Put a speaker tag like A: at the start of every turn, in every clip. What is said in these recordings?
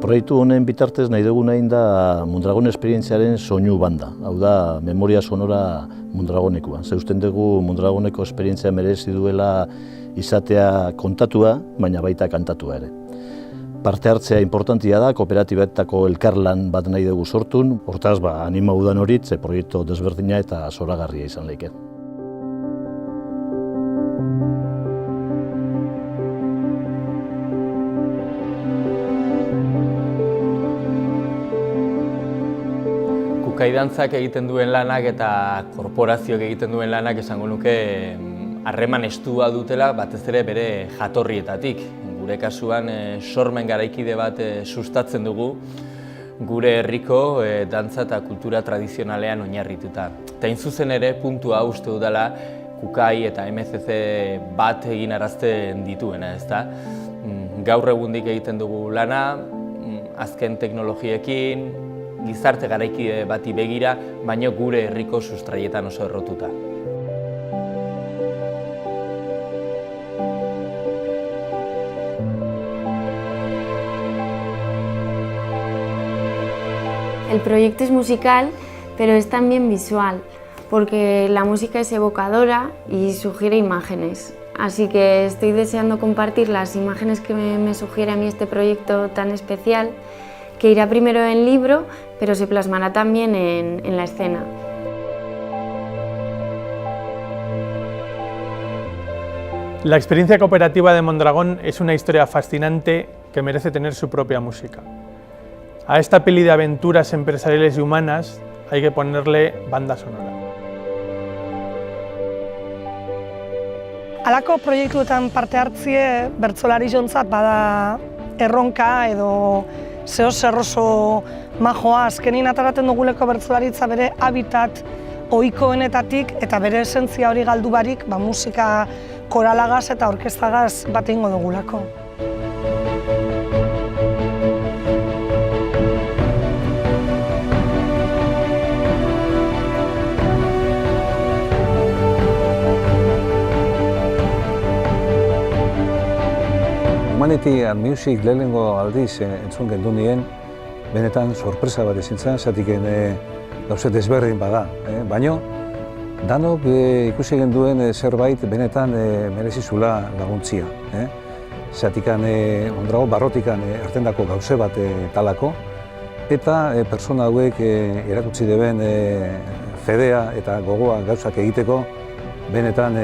A: Proiektu honen bitartez nahi duguna da Mondragon esperientziaren soinu banda. Hau da, memoria sonora Mondragonekoa. Zeusten dugu Mondragoneko esperientzia merezi duela izatea kontatua, baina baita kantatua ere. Parte hartzea importantia da, kooperatibetako elkarlan bat nahi dugu sortun. Hortaz, anima udan horit, proiektu desberdina eta zoragarria izan leike.
B: Kukai dantzak egiten duen lanak eta korporazioak egiten duen lanak esango nuke harreman estua dutela batez ere bere jatorrietatik. Gure kasuan sormen garaikide bat sustatzen dugu gure herriko dantza eta kultura tradizionalean oinarrituta. Eta hain zuzen ere puntua uste dudala Kukai eta MCC bat egin arazten dituena, ezta? Gaur egundik egiten dugu lana, azken teknologiekin, gizarte garaikide bati begira, baina gure herriko sustraietan oso errotuta.
C: El proyecto es musical, pero es también visual, porque la música es evocadora y sugiere imágenes. Así que estoy deseando compartir las imágenes que me sugiere a mí este proyecto tan especial, que irá primero en libro, pero se plasmará también en la escena.
D: La experiencia cooperativa de Mondragón es una historia fascinante que merece tener su propia música. A esta peli de aventuras empresariales y humanas hay que ponerle banda sonora.
E: Halako proiektuetan parte hartzie bertsolari jontzat bada erronka edo zer oso majoa. Azkenin ataraten duguleko bertsolaritza bere habitat ohikoenetatik eta bere esentzia hori galdu barik musika koralagaz eta orkestagaz bat egingo dugulako.
F: Humanity and Music lehenengo aldiz entzun gendu nien, benetan sorpresa bat izan zen, zatiken gauze desberdin bada. Baina, danok ikusi genduen zerbait benetan merezizula laguntzia. Zatikan Mondragon barrotikan ertendako gauze bat talako, eta persona hauek erakutsi deben fedea eta gogoa gauzak egiteko benetan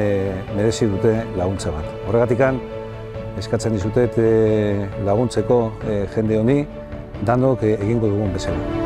F: merezi dute laguntza bat. Horregatikan, eskatzen dizutet laguntzeko jende honi danok egingo dugun bezala.